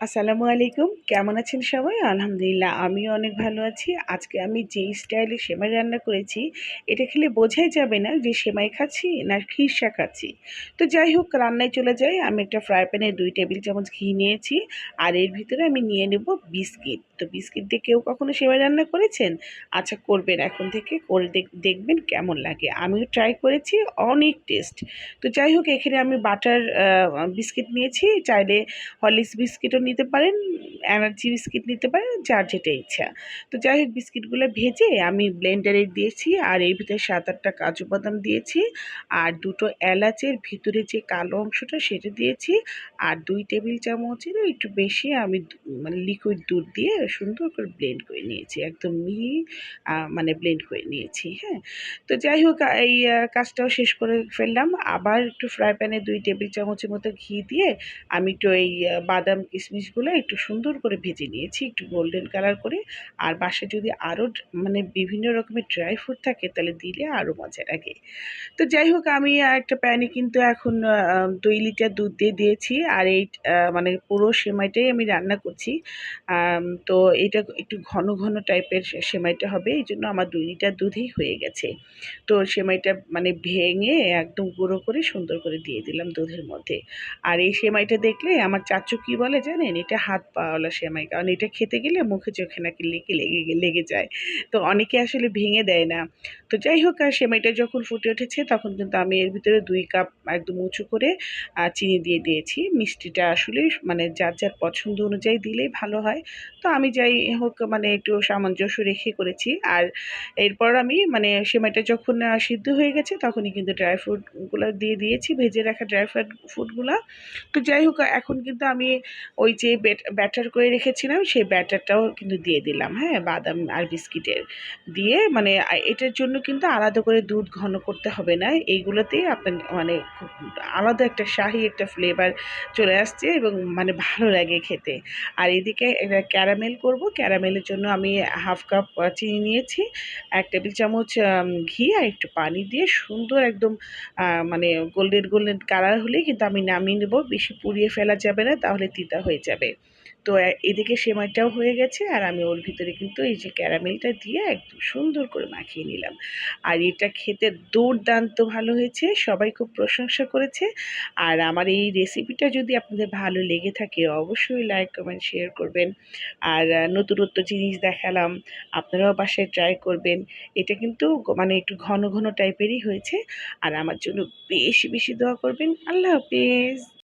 আসসালামু আলাইকুম। কেমন আছেন সবাই? আলহামদুলিল্লাহ আমিও অনেক ভালো আছি। আজকে আমি যেই স্টাইলে সেমাই রান্না করেছি, এটা খেলে বোঝাই যাবে না যে সেমাই খাচ্ছি না খিরসা খাচ্ছি। তো যাই হোক রান্নায় চলে যাই। আমি একটা ফ্রাই প্যানে ২ টেবিল চামচ ঘি নিয়েছি। আর এর ভিতরে আমি নিয়ে নেব বিস্কিট। তো বিস্কিট দিয়ে কেউ কখনো সেমাই রান্না করেছেন? আচ্ছা করবেন, এখন থেকে করে দেখবেন কেমন লাগে। আমিও ট্রাই করেছি, অনেক টেস্ট। তো যাই হোক এখানে আমি বাটার বিস্কিট নিয়েছি। চাইলে হরলিক্স বিস্কিটও নিতে পারেন, এনার্জি বিস্কিট নিতে পারেন, যার যেটা ইচ্ছা। তো যাই হোক বিস্কিটগুলো ভেজে আমি ব্লেন্ডারে দিয়েছি আর এর ভিতরে ৭-৮টা কাজু বাদাম দিয়েছি আর ২টো এলাচের ভিতরে যে কালো অংশটা সেটা দিয়েছি আর ২ টেবিল চামচেরও একটু বেশি আমি মানে লিকুইড দুধ দিয়ে সুন্দর করে ব্লেন্ড করে নিয়েছি। একদম মিহি মানে ব্লেন্ড করে নিয়েছি, হ্যাঁ? তো যাই হোক এই কাজটাও শেষ করে ফেললাম। আবার একটু ফ্রাই প্যানে ২ টেবিল চামচের মতো ঘি দিয়ে আমি একটু এই বাদাম কিশমিশগুলো একটু সুন্দর করে ভেজে নিয়েছি, একটু গোল্ডেন কালার করে। আর বাসায় যদি আরও মানে বিভিন্ন রকমের ড্রাই ফ্রুট থাকে তাহলে দিলে আরও মজা লাগে। তো যাই হোক আমি একটা প্যানে কিন্তু এখন ২ লিটার দুধ দিয়ে দিয়েছি আর এই মানে পুরো সেমাইটাই আমি রান্না করছি। তো এটা একটু ঘন ঘন টাইপের সেমাইটা হবে, এই জন্য আমার ২ লিটার দুধই হয়ে গেছে। তো সেমাইটা মানে ভেঙে একদম গুঁড়ো করে সুন্দর করে দিয়ে দিলাম দুধের মধ্যে। আর এই সেমাইটা দেখলে আমার চাচু কি বলে জানেন? এটা হাত পাওয়ালা সেমাই, কারণ এটা খেতে গেলে মুখে চোখে নাকি লেগে যায়। তো অনেকে আসলে ভেঙে দেয় না। তো যাই হোক সেমাইটা যখন ফুটে উঠেছে তখন কিন্তু আমি এর ভিতরে ২ কাপ একদম উঁচু করে চিনি দিয়ে দিয়েছি। মিষ্টিটা আসলেই মানে যার যার পছন্দ অনুযায়ী দিলেই ভালো হয়। তো আমি যাই হোক মানে একটু সামঞ্জস্য রেখে করেছি। আর এরপর আমি মানে সেমাইটা যখন সিদ্ধ হয়ে গেছে তখনই কিন্তু ড্রাই ফ্রুটগুলো দিয়ে দিয়েছি, ভেজে রাখা ড্রাই ফ্রুটগুলা। তো যাই হোক এখন কিন্তু আমি ওই যে ব্যাটার করে রেখেছিলাম সেই ব্যাটারটাও কিন্তু দিয়ে দিলাম, হ্যাঁ? বাদাম আর বিস্কিটের দিয়ে মানে এটার জন্য কিন্তু আলাদা করে দুধ ঘন করতে হবে না। এইগুলোতেই আপনার মানে খুব আলাদা একটা শাহি একটা ফ্লেভার চলে আসছে এবং মানে ভালো লাগে খেতে। আর এদিকে ক্যারামেল করব। ক্যারামেলের জন্য আমি 1/2 কাপ চিনি নিয়েছি। ১ টেবিল চামচ ঘি আর একটু পানি দিয়ে সুন্দর একদম মানে গোল্ডেন কালার হলেই কিন্তু আমি নামিয়ে নেব। বেশি পুড়িয়ে ফেলা যাবে না, তাহলে তিতা হয়ে যাবে। তো এদিকে সেমাইটাও হয়ে গেছে আর আমি ওর ভিতরে কিন্তু এই যে ক্যারামেলটা দিয়ে একদম সুন্দর করে মাখিয়ে নিলাম। আর এটা খেতে দুর্দান্ত ভালো হয়েছে। সবাই খুব প্রশংসা করেছে। আর আমার এই রেসিপিটা যদি আপনাদের ভালো লেগে থাকে অবশ্যই লাইক, কমেন্ট, শেয়ার করবেন। আর নতুনত্ব জিনিস দেখালাম। আপনারাও বাসায় ট্রাই করবেন। এটা কিন্তু মানে একটু ঘন ঘন টাইপেরই হয়েছে। আর আমার জন্য বেশি বেশি দোয়া করবেন। আল্লাহ হাফেজ।